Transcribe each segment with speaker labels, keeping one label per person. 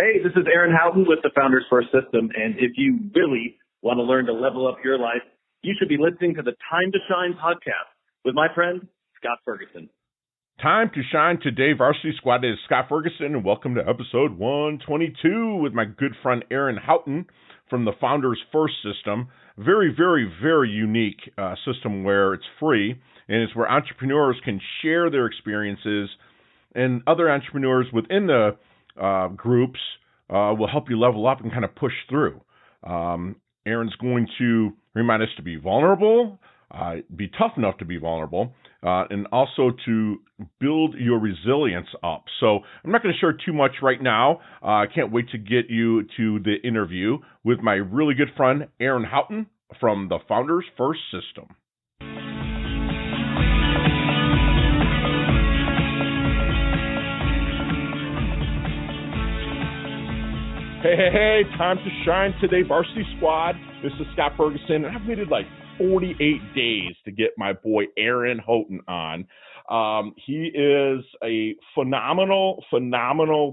Speaker 1: Hey, this is Aaron Houghton with the Founders First System, and if you really want to learn to level up your life, you should be listening to the Time to Shine podcast with my friend, Scott Ferguson.
Speaker 2: Time to Shine today, Varsity Squad. It is Scott Ferguson, and welcome to episode 122 with my good friend Aaron Houghton from the Founders First System. Very, very, very unique system where it's free, and it's where entrepreneurs can share their experiences, and other entrepreneurs within the groups will help you level up and kind of push through. Aaron's going to remind us to be vulnerable, be tough enough to be vulnerable, and also to build your resilience up. So I'm not going to share too much right now. I can't wait to get you to the interview with my really good friend, Aaron Houghton from the Founders First System. Hey, time to shine today, Varsity Squad. This is Scott Ferguson, and I've waited like 48 days to get my boy Aaron Houghton on. He is a phenomenal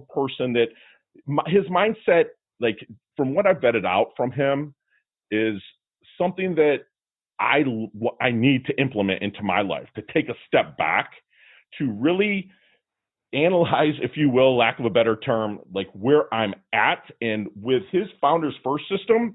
Speaker 2: person that his mindset, like from what I've vetted out from him, is something that I need to implement into my life, to take a step back, to really analyze, if you will, lack of a better term, like where I'm at. And with his Founders First System,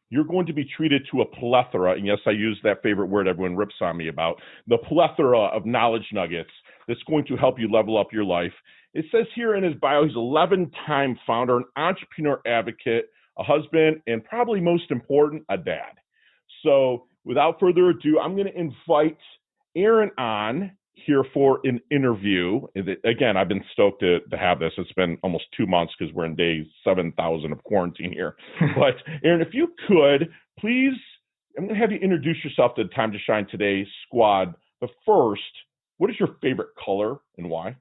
Speaker 2: you're going to be treated to a plethora, and yes, I use that favorite word everyone rips on me about, the plethora of knowledge nuggets that's going to help you level up your life. It says here in his bio, he's an 11-time founder, an entrepreneur advocate, a husband, and probably most important, a dad. So without further ado, I'm going to invite Aaron on here for an interview. Again, I've been stoked to have this. It's been almost 2 months because we're in day 7,000 of quarantine here. But Aaron, if you could, please, I'm going to have you introduce yourself to the Time to Shine Today squad. But first, what is your favorite color and why?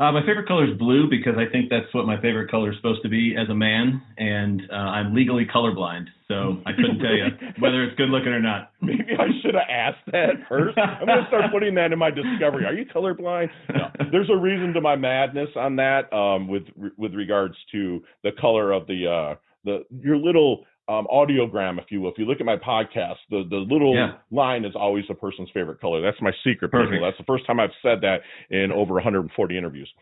Speaker 3: My favorite color is blue because I think that's what my favorite color is supposed to be as a man, and I'm legally colorblind, so I couldn't tell you whether it's good looking or not.
Speaker 2: Maybe I should have asked that first. I'm going to start putting that in my discovery. Are you colorblind? No. There's a reason to my madness on that with regards to the color of your little audiogram, if you will. If you look at my podcast, the little line is always a person's favorite color. That's my secret. Perfect. People. That's the first time I've said that in over 140 interviews.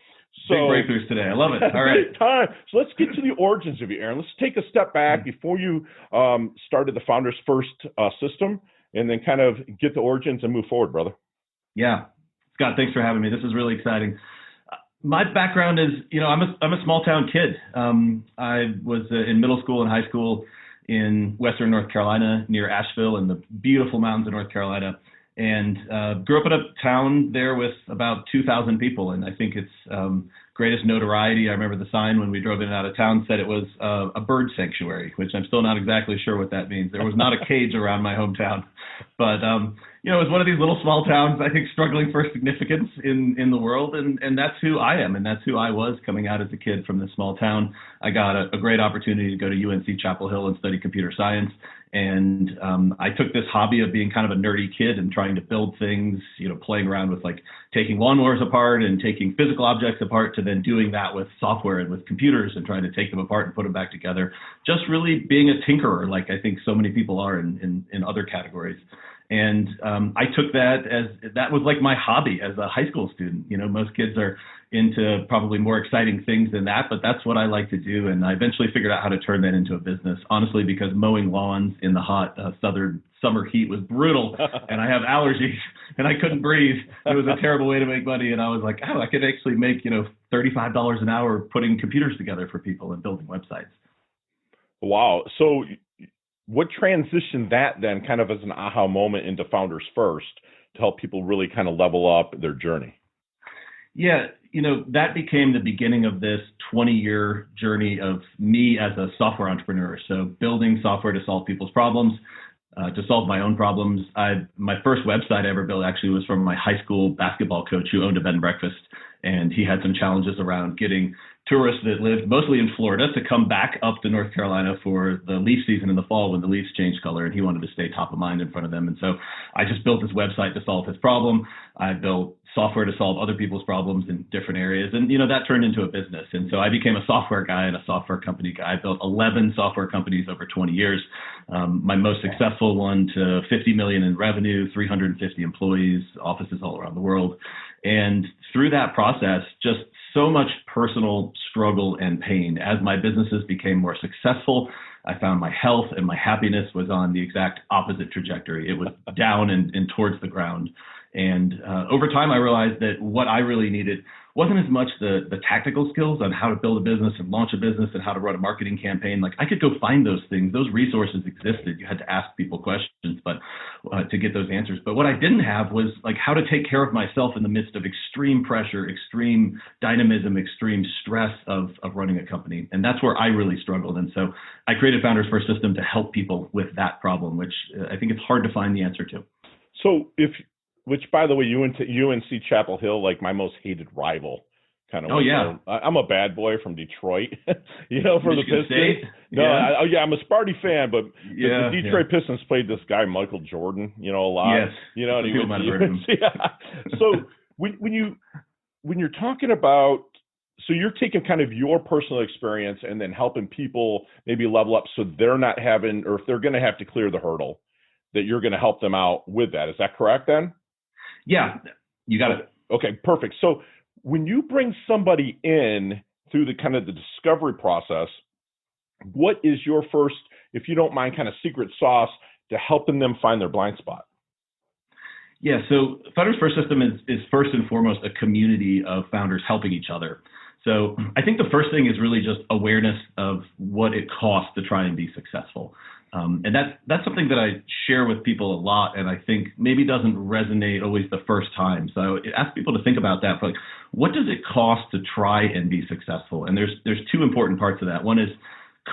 Speaker 2: So,
Speaker 3: big breakthroughs today. I love it. All right.
Speaker 2: Time. So let's get to the origins of you, Aaron. Let's take a step back before you started the Founders First System, and then kind of get the origins and move forward, brother.
Speaker 3: Yeah. Scott, thanks for having me. This is really exciting. My background is, I'm a small town kid. I was in middle school and high school in Western North Carolina, near Asheville, in the beautiful mountains of North Carolina, and grew up in a town there with about 2,000 people. And I think its greatest notoriety, I remember the sign when we drove in and out of town said it was a bird sanctuary, which I'm still not exactly sure what that means. There was not a cage around my hometown, but it was one of these little small towns, I think, struggling for significance in the world, and that's who I am, and that's who I was coming out as a kid from this small town. I got a great opportunity to go to UNC Chapel Hill and study computer science, and I took this hobby of being kind of a nerdy kid and trying to build things, playing around with like taking lawnmowers apart and taking physical objects apart, to then doing that with software and with computers and trying to take them apart and put them back together. Just really being a tinkerer, like I think so many people are in other categories. And I took that was like my hobby as a high school student. Most kids are into probably more exciting things than that, but that's what I like to do. And I eventually figured out how to turn that into a business, honestly, because mowing lawns in the hot southern summer heat was brutal, and I have allergies and I couldn't breathe. It was a terrible way to make money. And I was like, I could actually make, $35 an hour putting computers together for people and building websites.
Speaker 2: Wow. So what transitioned that then kind of as an aha moment into Founders First to help people really kind of level up their journey?
Speaker 3: Yeah, that became the beginning of this 20-year journey of me as a software entrepreneur. So building software to solve people's problems, to solve my own problems. My first website I ever built actually was from my high school basketball coach who owned a bed and breakfast. And he had some challenges around getting tourists that lived mostly in Florida to come back up to North Carolina for the leaf season in the fall when the leaves change color, and he wanted to stay top of mind in front of them. And so I just built this website to solve his problem. I built software to solve other people's problems in different areas. And, that turned into a business. And so I became a software guy and a software company guy. I built 11 software companies over 20 years. My most successful one to 50 million in revenue, 350 employees, offices all around the world. And through that process, just so much personal struggle and pain. As my businesses became more successful, I found my health and my happiness was on the exact opposite trajectory. It was down and towards the ground. And over time, I realized that what I really needed wasn't as much the tactical skills on how to build a business and launch a business and how to run a marketing campaign. Like, I could go find those things. Those resources existed. You had to ask people questions, but to get those answers. But what I didn't have was like how to take care of myself in the midst of extreme pressure, extreme dynamism, extreme stress of running a company. And that's where I really struggled. And so I created Founders First System to help people with that problem, which I think it's hard to find the answer to.
Speaker 2: So which, by the way, UNC Chapel Hill, like my most hated rival, kind of.
Speaker 3: Oh, yeah.
Speaker 2: I'm a bad boy from Detroit, for the Pistons.
Speaker 3: State?
Speaker 2: No,
Speaker 3: yeah.
Speaker 2: I'm a Sparty fan, but the Detroit Pistons played this guy Michael Jordan, a lot.
Speaker 3: Yes.
Speaker 2: And he
Speaker 3: might have heard of him.
Speaker 2: Yeah. So when you're talking about, so you're taking kind of your personal experience and then helping people maybe level up so they're not having, or if they're going to have to clear the hurdle, that you're going to help them out with that. Is that correct then?
Speaker 3: Yeah, you got it.
Speaker 2: Okay, perfect. So when you bring somebody in through the kind of the discovery process, what is your first, if you don't mind, kind of secret sauce to helping them find their blind spot?
Speaker 3: Yeah, so Founders First System is first and foremost a community of founders helping each other. So I think the first thing is really just awareness of what it costs to try and be successful. And that's something that I share with people a lot, and I think maybe doesn't resonate always the first time. So I would ask people to think about that. For like, what does it cost to try and be successful? And there's two important parts of that. One is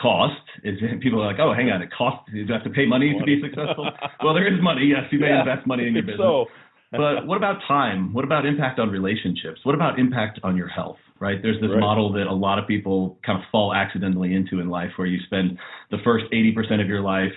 Speaker 3: cost. Is people are like, oh, hang on, it costs. You have to pay money to be successful. Well, there is money. Yes, you may invest money in your business.
Speaker 2: So.
Speaker 3: But what about time? What about impact on relationships? What about impact on your health, right? There's this model that a lot of people kind of fall accidentally into in life, where you spend the first 80% of your life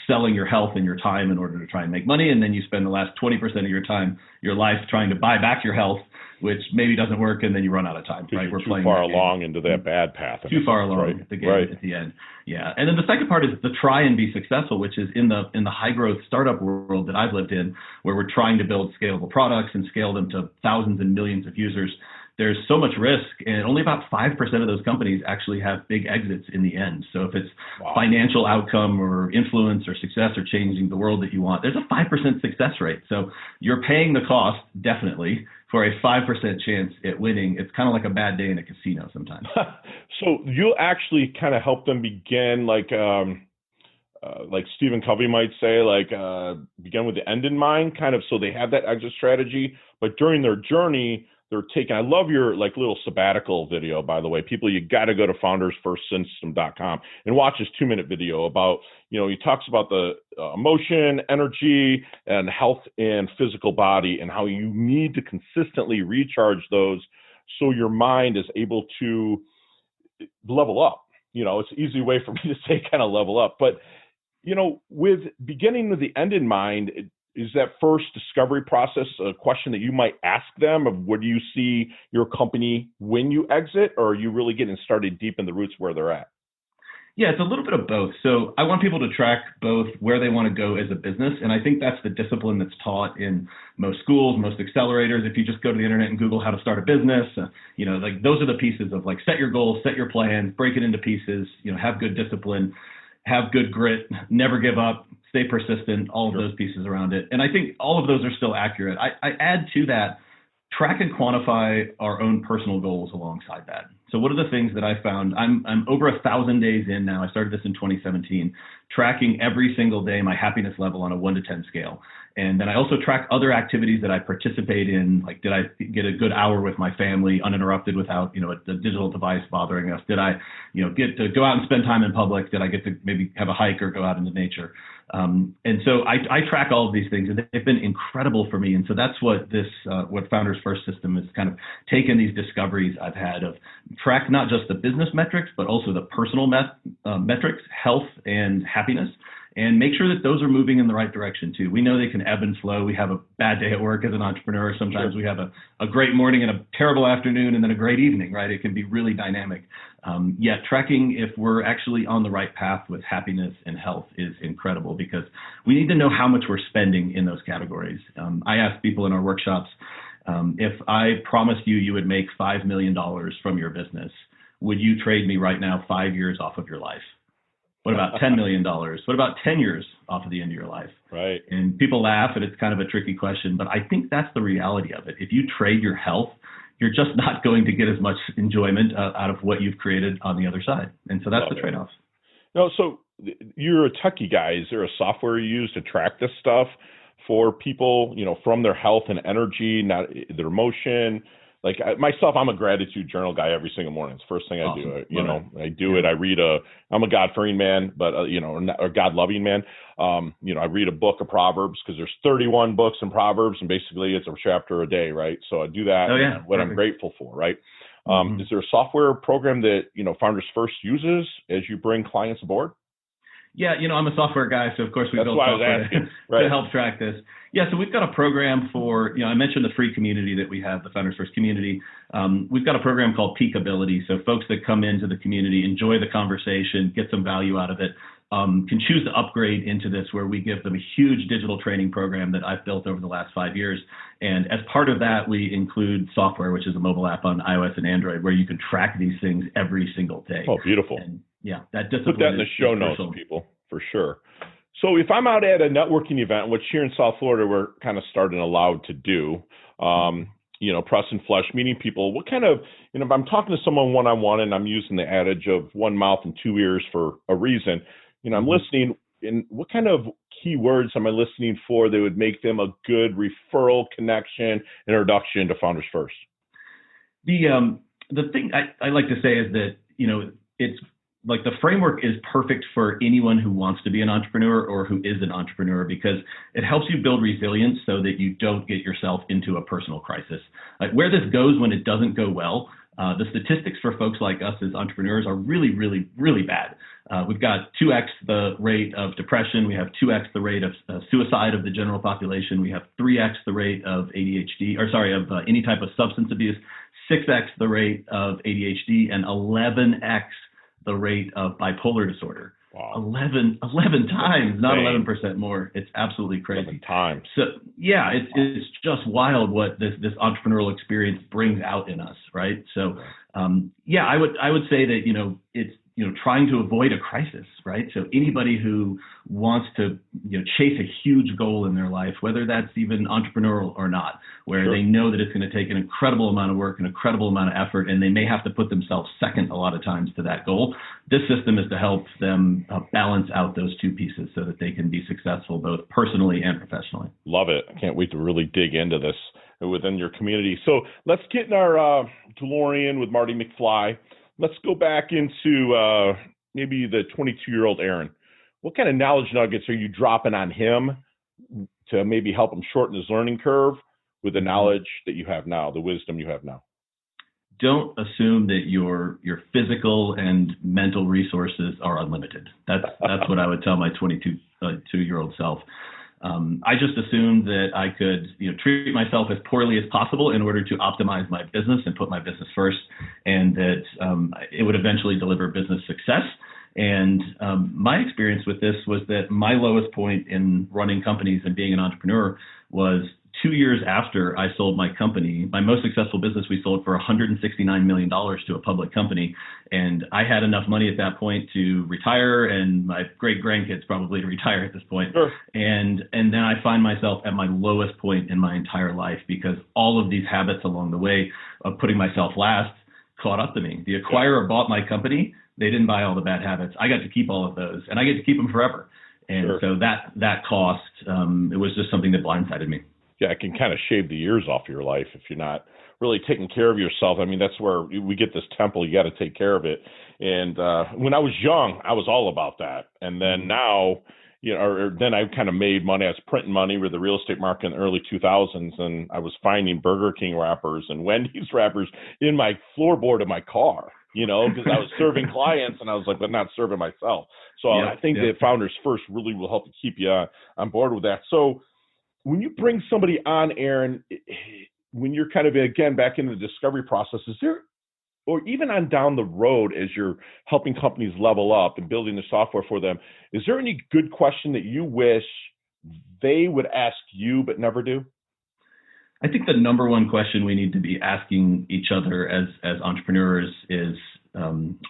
Speaker 3: selling your health and your time in order to try and make money, and then you spend the last 20% of your life trying to buy back your health, which maybe doesn't work, and then you run out of time, right?
Speaker 2: We're too far along into that bad path.
Speaker 3: Too far along at the end. Yeah. And then the second part is the try and be successful, which is in the high growth startup world that I've lived in, where we're trying to build scalable products and scale them to thousands and millions of users. There's so much risk, and only about 5% of those companies actually have big exits in the end. So if it's financial outcome or influence or success or changing the world that you want, there's a 5% success rate. So you're paying the cost, definitely, for a 5% chance at winning. It's kind of like a bad day in a casino sometimes.
Speaker 2: So you'll actually kind of help them begin like Stephen Covey might say, begin with the end in mind, kind of, so they have that exit strategy. But during their journey, they're taking, I love your little sabbatical video, by the way. People, you got to go to foundersfirstsystem.com and watch this 2-minute video about, he talks about the emotion, energy, and health and physical body, and how you need to consistently recharge those so your mind is able to level up. It's an easy way for me to say kind of level up. But, with beginning with the end in mind, is that first discovery process a question that you might ask them of where do you see your company when you exit, or are you really getting started deep in the roots where they're at?
Speaker 3: Yeah, it's a little bit of both. So I want people to track both where they want to go as a business. And I think that's the discipline that's taught in most schools, most accelerators. If you just go to the internet and Google how to start a business, those are the pieces of set your goals, set your plans, break it into pieces, have good discipline, have good grit, never give up, stay persistent, all of those pieces around it. And I think all of those are still accurate. I add to that, track and quantify our own personal goals alongside that. So what are the things that I found? I'm over 1,000 days in now. I started this in 2017, tracking every single day my happiness level on a 1 to 10 scale. And then I also track other activities that I participate in, like did I get a good hour with my family uninterrupted without, a digital device bothering us? Did I, get to go out and spend time in public? Did I get to maybe have a hike or go out into nature? And so I track all of these things, and they've been incredible for me. And so that's what what Founders First System has kind of taken these discoveries I've had of track not just the business metrics, but also the personal metrics, health and happiness. and make sure that those are moving in the right direction too. We know they can ebb and flow. We have a bad day at work as an entrepreneur. Sometimes we have a great morning and a terrible afternoon and then a great evening, right? It can be really dynamic. Yet tracking if we're actually on the right path with happiness and health is incredible, because we need to know how much we're spending in those categories. I ask people in our workshops, if I promised you would make $5 million from your business, would you trade me right now 5 years off of your life? What about $10 million? What about 10 years off of the end of your life?
Speaker 2: Right.
Speaker 3: And people laugh, and it's kind of a tricky question, but I think that's the reality of it. If you trade your health, you're just not going to get as much enjoyment out of what you've created on the other side. And so that's the trade-off.
Speaker 2: No, so you're a techie guy. Is there a software you use to track this stuff for people, from their health and energy, not their emotion? Like myself, I'm a gratitude journal guy every single morning. It's the first thing I do. I do it. I read I'm a God-fearing man, but, a God-loving man. I read a book of Proverbs, because there's 31 books in Proverbs, and basically it's a chapter a day, right? So I do that. What I'm grateful for, right? Is there a software program that, Founders First uses as you bring clients aboard?
Speaker 3: Yeah, I'm a software guy, so of course we built software to help track this. Yeah, so we've got a program for, I mentioned the free community that we have, the Founders First community. We've got a program called Peak Ability. So folks that come into the community, enjoy the conversation, get some value out of it, can choose to upgrade into this, where we give them a huge digital training program that I've built over the last 5 years. And as part of that, we include software, which is a mobile app on iOS and Android, where you can track these things every single day.
Speaker 2: Oh, beautiful.
Speaker 3: And yeah, that discipline.
Speaker 2: Put that in the show notes, people, for sure. So if I'm out at a networking event, which here in South Florida we're kind of starting allowed to do, press and flesh, meeting people, what kind of, if I'm talking to someone one-on-one, and I'm using the adage of one mouth and two ears for a reason, I'm listening, and what kind of keywords am I listening for that would make them a good referral, connection, introduction to Founders First? The thing I like to say is that, it's like the framework is perfect for anyone who wants to be an entrepreneur or who is an entrepreneur, because it helps you build resilience so that you don't get yourself into a personal crisis. Like where this goes when it doesn't go well, the statistics for folks like us as entrepreneurs are really, really, really bad. We've got 2x the rate of depression. We have 2x the rate of suicide of the general population. We have 3x the rate of any type of substance abuse, 6x the rate of ADHD, and 11x the rate of bipolar disorder. Wow.
Speaker 3: 11 times, not 11% more. It's absolutely crazy.
Speaker 2: 11 times.
Speaker 3: So yeah, it's just wild what this entrepreneurial experience brings out in us, right? So I would say that it's trying to avoid a crisis, right? So anybody who wants to chase a huge goal in their life, whether that's even entrepreneurial or not, where they know that it's going to take an incredible amount of work, an incredible amount of effort, and they may have to put themselves second a lot of times to that goal. This system is to help them balance out those two pieces so that they can be successful both personally and professionally.
Speaker 2: Love it. I can't wait to really dig into this within your community. So let's get in our DeLorean with Marty McFly. Let's go back into maybe the 22-year-old Aaron. What kind of knowledge nuggets are you dropping on him to maybe help him shorten his learning curve with the knowledge that you have now, the wisdom you have now?
Speaker 3: Don't assume that your physical and mental resources are unlimited. That's what I would tell my 22-year-old self. I just assumed that I could, treat myself as poorly as possible in order to optimize my business and put my business first, and that it would eventually deliver business success. And my experience with this was that my lowest point in running companies and being an entrepreneur was 2 years after I sold my company. My most successful business we sold for $169 million to a public company. And I had enough money at that point to retire, and my great grandkids probably to retire at this point.
Speaker 2: Sure.
Speaker 3: And then I find myself at my lowest point in my entire life, because all of these habits along the way of putting myself last caught up to me. The acquirer bought my company. They didn't buy all the bad habits. I got to keep all of those, and I get to keep them forever. And so that cost, it was just something that blindsided me.
Speaker 2: Yeah, it can kind of shave the years off your life if you're not really taking care of yourself. I mean, that's where we get this temple. You got to take care of it. And when I was young, I was all about that. And then now, then I kind of made money. I was printing money with the real estate market in the early 2000s, and I was finding Burger King wrappers and Wendy's wrappers in my floorboard of my car. because I was serving clients and I was like, but not serving myself. So I think that Founders First really will help to keep you on board with that. So when you bring somebody on, Aaron, when you're kind of, again, back in the discovery process, is there, or even on down the road as you're helping companies level up and building the software for them, is there any good question that you wish they would ask you but never do?
Speaker 3: I think the number one question we need to be asking each other as entrepreneurs is,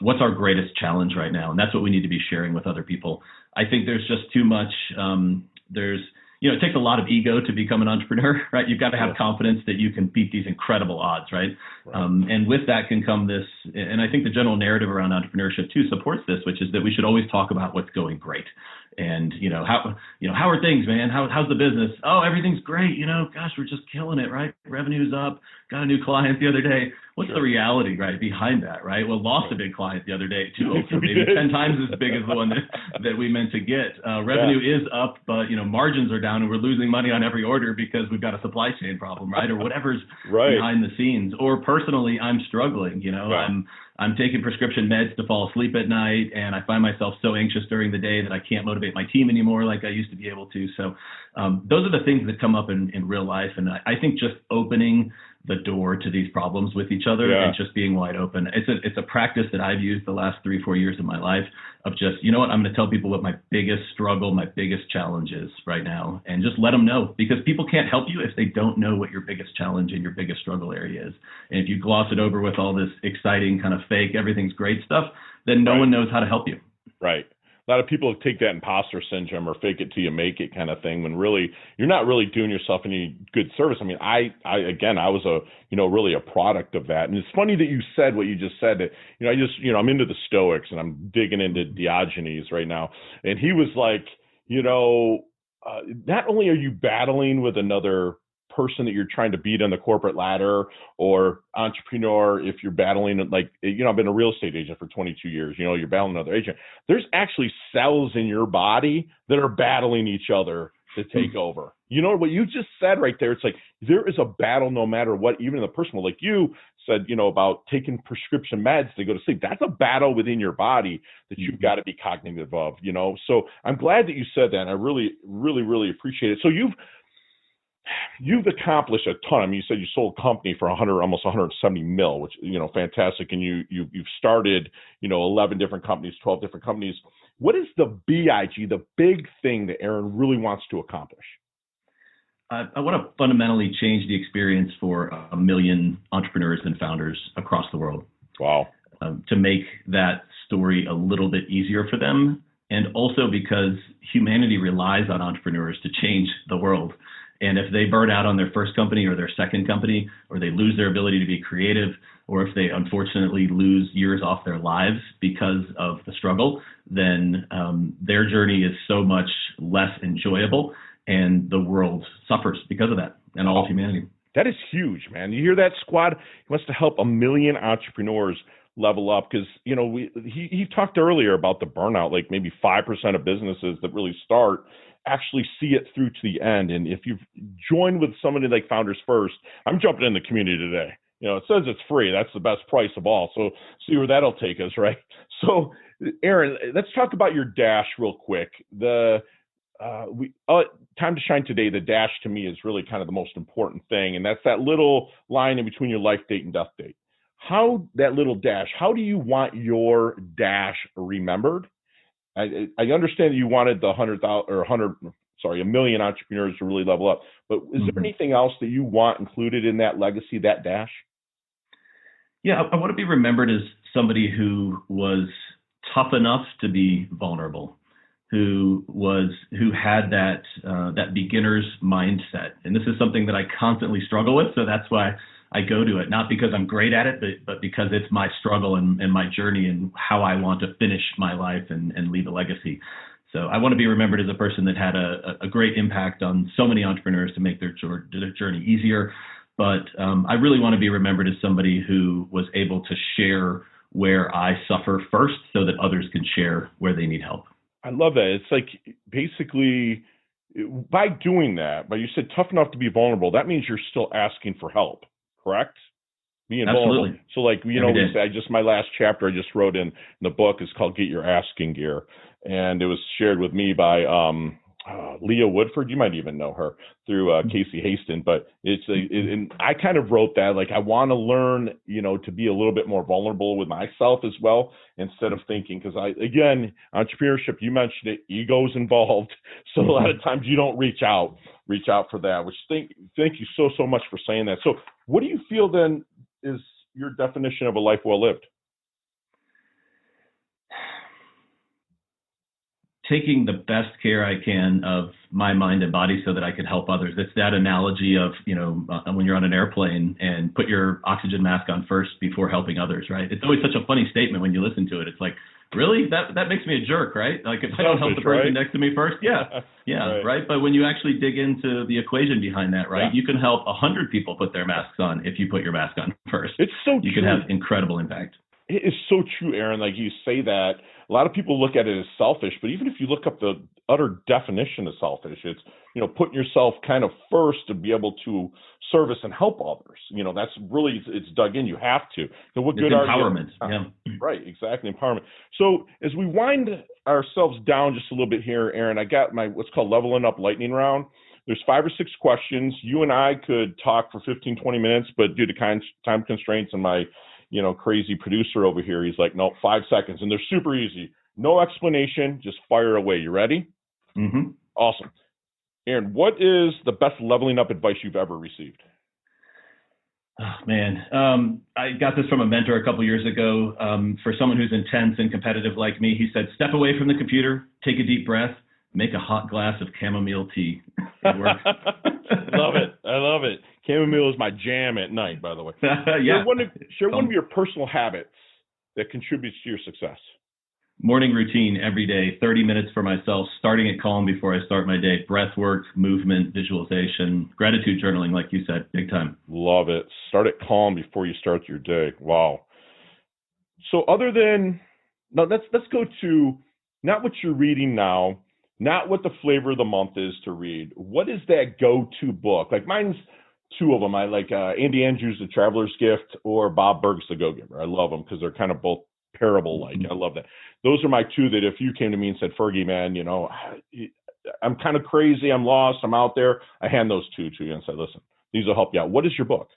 Speaker 3: what's our greatest challenge right now? And that's what we need to be sharing with other people. I think there's just too much, it takes a lot of ego to become an entrepreneur, right? You've got to have confidence that you can beat these incredible odds, right? And with that can come this, and I think the general narrative around entrepreneurship too supports this, which is that we should always talk about what's going great. And, how are things, man? How's the business? Oh, everything's great. Gosh, we're just killing it, right? Revenue's up, got a new client the other day. What's the reality, right, behind that, right? Well, lost a big client the other day too, so maybe 10 times as big as the one that we meant to get. Revenue is up, but, margins are down and we're losing money on every order because we've got a supply chain problem, right? Or whatever's behind the scenes. Or personally, I'm struggling, I'm taking prescription meds to fall asleep at night, and I find myself so anxious during the day that I can't motivate my team anymore like I used to be able to. So those are the things that come up in real life. And I think just opening the door to these problems with each other and just being wide open. It's a practice that I've used the last 3-4 years of my life of just, I'm going to tell people what my biggest struggle, my biggest challenge is right now, and just let them know, because people can't help you if they don't know what your biggest challenge and your biggest struggle area is. And if you gloss it over with all this exciting kind of fake, everything's great stuff, then no one knows how to help you.
Speaker 2: Right. A lot of people take that imposter syndrome or fake it till you make it kind of thing, when really you're not really doing yourself any good service. I mean, I was really a product of that. And it's funny that you said what you just said, that, I'm into the Stoics and I'm digging into Diogenes right now. And he was like, not only are you battling with another person that you're trying to beat on the corporate ladder, or entrepreneur, if you're battling, like, I've been a real estate agent for 22 years, you're battling another agent. There's actually cells in your body that are battling each other to take over. What you just said right there, it's like, there is a battle no matter what, even in the personal, like you said, about taking prescription meds to go to sleep. That's a battle within your body that you've got to be cognitive of, So I'm glad that you said that. And I really, really, really appreciate it. So you've accomplished a ton. I mean, you said you sold a company for almost 170 mil, which, fantastic. And you've started, 11 different companies, 12 different companies. What is the BIG, the big thing that Aaron really wants to accomplish?
Speaker 3: I want to fundamentally change the experience for 1 million entrepreneurs and founders across the world.
Speaker 2: Wow.
Speaker 3: To make that story a little bit easier for them. And also because humanity relies on entrepreneurs to change the world. And if they burn out on their first company or their second company, or they lose their ability to be creative, or if they unfortunately lose years off their lives because of the struggle, then their journey is so much less enjoyable, and the world suffers because of that, and all of humanity.
Speaker 2: That is huge, man. You hear that, squad? He wants to help 1 million entrepreneurs level up, because he talked earlier about the burnout, like maybe 5% of businesses that really start actually see it through to the end. And if you've joined with somebody like Founders First, I'm jumping in the community today. It says it's free. That's the best price of all. So see where that'll take us, right? So Aaron, let's talk about your dash real quick. The time to shine today, the dash to me is really kind of the most important thing. And that's that little line in between your life date and death date. How that little dash, how do you want your dash remembered? I understand that you wanted the 1 million entrepreneurs to really level up, but is there anything else that you want included in that legacy, that dash?
Speaker 3: Yeah, I want to be remembered as somebody who was tough enough to be vulnerable, who had that beginner's mindset. And this is something that I constantly struggle with, so that's why I go to it, not because I'm great at it, but because it's my struggle and my journey and how I want to finish my life and leave a legacy. So I want to be remembered as a person that had a great impact on so many entrepreneurs to make their journey easier. But I really want to be remembered as somebody who was able to share where I suffer first so that others can share where they need help.
Speaker 2: I love that. It's like basically by doing that, but you said tough enough to be vulnerable, that means you're still asking for help, correct? Being vulnerable.
Speaker 3: Absolutely.
Speaker 2: So like, you know,
Speaker 3: Every day.
Speaker 2: my last chapter I just wrote in the book is called Get Your Asking Gear. And it was shared with me by Leah Woodford. You might even know her through Casey Haston, but and I kind of wrote that, like, I want to learn, you know, to be a little bit more vulnerable with myself as well, instead of thinking, because again, entrepreneurship, you mentioned it, ego's involved. So a lot of times you don't reach out for that, which thank you so much for saying that. So what do you feel then is your definition of a life well lived?
Speaker 3: Taking the best care I can of my mind and body so that I can help others. It's that analogy of, you know, when you're on an airplane and put your oxygen mask on first before helping others, right? It's always such a funny statement when you listen to it. It's like, really? That makes me a jerk, right? Like, if I don't help the person next to me first, yeah, right. But when you actually dig into the equation behind that, right, you can help 100 people put their masks on if you put your mask on first.
Speaker 2: It's so
Speaker 3: you
Speaker 2: true.
Speaker 3: can have incredible impact.
Speaker 2: It is so true, Aaron. Like you say that, a lot of people look at it as selfish, but even if you look up the utter definition of selfish, it's, you know, putting yourself kind of first to be able to service and help others. You know, that's really, it's dug in. You have to. So what good
Speaker 3: empowerment.
Speaker 2: Yeah. Right. Exactly. Empowerment. So as we wind ourselves down just a little bit here, Aaron, I got my, what's called leveling up lightning round. There's 5 or 6 questions. You and I could talk for 15, 20 minutes, but due to time constraints and my, you know, crazy producer over here, he's like, no, 5 seconds. And they're super easy. No explanation, just fire away. You ready?
Speaker 3: Mm-hmm.
Speaker 2: Awesome. Aaron, what is the best leveling up advice you've ever received?
Speaker 3: Oh, man. I got this from a mentor a couple years ago. For someone who's intense and competitive like me, he said, step away from the computer, take a deep breath, make a hot glass of chamomile tea. It works.
Speaker 2: Love it. I love it. Chamomile is my jam at night, by the way.
Speaker 3: Yeah.
Speaker 2: Share one of your personal habits that contributes to your success.
Speaker 3: Morning routine every day, 30 minutes for myself, starting it calm before I start my day. Breath work, movement, visualization, gratitude journaling, like you said, big time.
Speaker 2: Love it. Start it calm before you start your day. Wow. So other than, now let's go to not what you're reading now, not what the flavor of the month is to read. What is that go-to book? Like mine's 2 of them. I like Andy Andrews' The Traveler's Gift or Bob Burg's The Go-Giver. I love them because they're kind of both parable-like. I love that. Those are my 2 that if you came to me and said, Fergie, man, you know, I'm kind of crazy, I'm lost, I'm out there, I hand those 2 to you and say, listen, these will help you out. What is your book?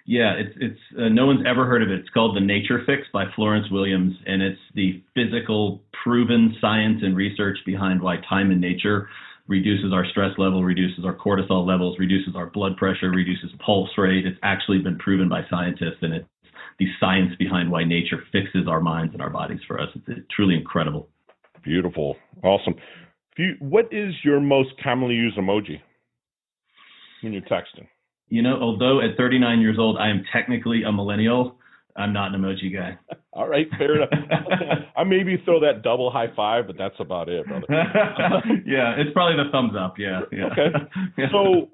Speaker 3: Yeah, it's no one's ever heard of it. It's called The Nature Fix by Florence Williams, and it's the physical, proven science and research behind why time in nature reduces our stress level, reduces our cortisol levels, reduces our blood pressure, reduces pulse rate. It's actually been proven by scientists, and it's the science behind why nature fixes our minds and our bodies for us. It's truly incredible.
Speaker 2: Beautiful. Awesome. What is your most commonly used emoji when you're texting?
Speaker 3: You know, although at 39 years old, I am technically a millennial, I'm not an emoji guy.
Speaker 2: All right, fair enough. I maybe throw that double high five, but that's about it, brother.
Speaker 3: Yeah, it's probably the thumbs up. Yeah.
Speaker 2: Okay. Yeah. So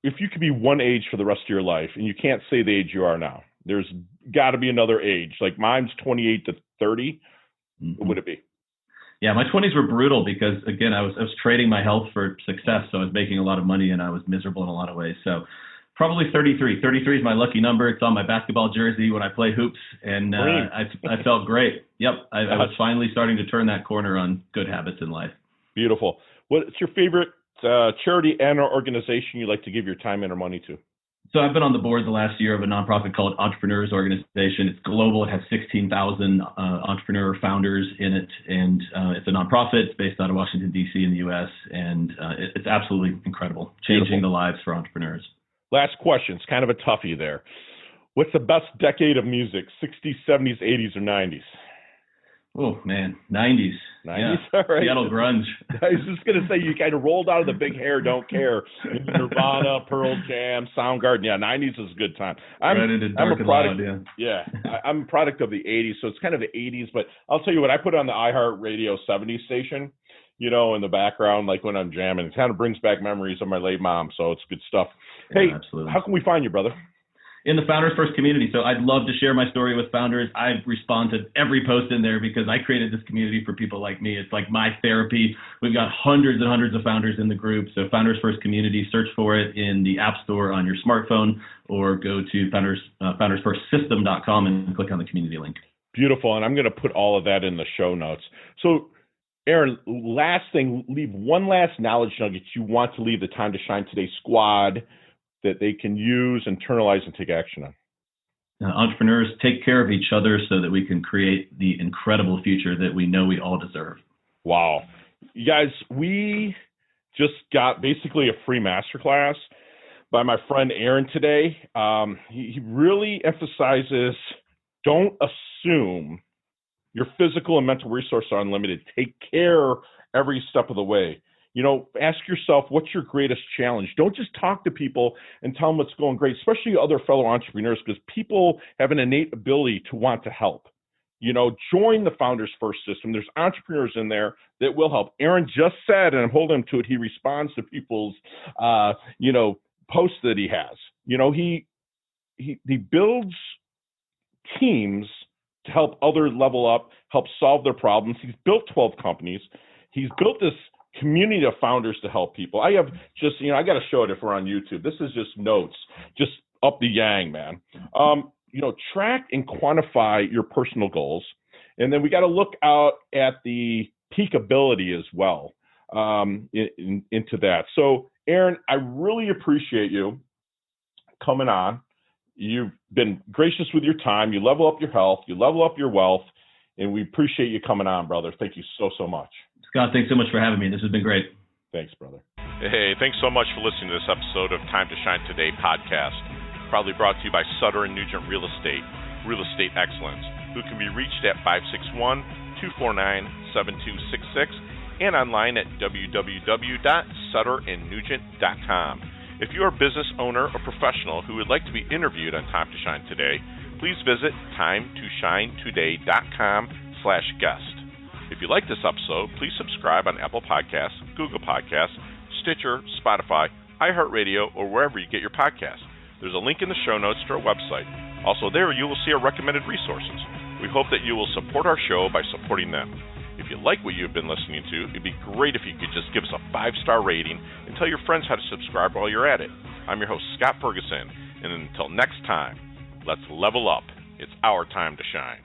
Speaker 2: if you could be one age for the rest of your life, and you can't say the age you are now, there's got to be another age. Like mine's 28 to 30. Mm-hmm. What would it be?
Speaker 3: Yeah, my 20s were brutal because, again, I was trading my health for success. So I was making a lot of money and I was miserable in a lot of ways. So probably 33. 33 is my lucky number. It's on my basketball jersey when I play hoops. And I felt great. Yep. I was finally starting to turn that corner on good habits in life.
Speaker 2: Beautiful. What's your favorite charity and or organization you like to give your time and or money to?
Speaker 3: So I've been on the board the last year of a nonprofit called Entrepreneurs Organization. It's global. It has 16,000 entrepreneur founders in it. And it's a nonprofit. It's based out of Washington, D.C. in the U.S. And it's absolutely incredible, changing the lives for entrepreneurs. Last
Speaker 2: question. It's kind of a toughie there. What's the best decade of music, 60s, 70s, 80s, or 90s?
Speaker 3: Oh, man, 90s.
Speaker 2: 90s? Yeah. All right.
Speaker 3: Seattle grunge.
Speaker 2: I was just going to say, you kind of rolled out of the big hair, don't care. Nirvana, Pearl Jam, Soundgarden. Yeah, 90s is a good time. I'm a product, I'm a product of the 80s, so it's kind of the 80s. But I'll tell you what, I put on the iHeartRadio 70s station, you know, in the background, like when I'm jamming. It kind of brings back memories of my late mom, so it's good stuff. Hey, absolutely. How can we find you, brother?
Speaker 3: in the Founders First community. So I'd love to share my story with founders. I respond to every post in there because I created this community for people like me. It's like my therapy. We've got hundreds and hundreds of founders in the group. So Founders First community, search for it in the App Store on your smartphone, or go to foundersfirstsystem.com and click on the community link.
Speaker 2: Beautiful. And I'm going to put all of that in the show notes. So Aaron, last thing, leave one last knowledge nugget you want to leave the Time to Shine Today squad that they can use, internalize, and take action on.
Speaker 3: Entrepreneurs, take care of each other so that we can create the incredible future that we know we all deserve.
Speaker 2: Wow. You guys, we just got basically a free masterclass by my friend Aaron today. He really emphasizes, don't assume your physical and mental resources are unlimited. Take care every step of the way. You know, ask yourself, what's your greatest challenge? Don't just talk to people and tell them what's going great, especially other fellow entrepreneurs, because people have an innate ability to want to help. You know, join the Founders First system. There's entrepreneurs in there that will help. Aaron just said, and I'm holding him to it, he responds to people's, posts that he has. You know, he builds teams to help others level up, help solve their problems. He's built 12 companies. He's built this community of founders to help people. I have just, I got to show it if we're on YouTube. This is just notes, just up the yang, man. Track and quantify your personal goals. And then we got to look out at the peak ability as well into that. So, Aaron, I really appreciate you coming on. You've been gracious with your time. You level up your health. You level up your wealth. And we appreciate you coming on, brother. Thank you so, so much.
Speaker 3: Scott, thanks so much for having me. This has been great.
Speaker 2: Thanks, brother. Hey, thanks so much for listening to this episode of Time to Shine Today podcast. Proudly brought to you by Sutter & Nugent Real Estate Excellence, who can be reached at 561-249-7266 and online at www.sutterandnugent.com. If you're a business owner or professional who would like to be interviewed on Time to Shine Today, please visit timetoshinetoday.com/guest. If you like this episode, please subscribe on Apple Podcasts, Google Podcasts, Stitcher, Spotify, iHeartRadio, or wherever you get your podcasts. There's a link in the show notes to our website. Also there, you will see our recommended resources. We hope that you will support our show by supporting them. If you like what you've been listening to, it'd be great if you could just give us a 5-star rating and tell your friends how to subscribe while you're at it. I'm your host, Scott Ferguson, and until next time, let's level up. It's our time to shine.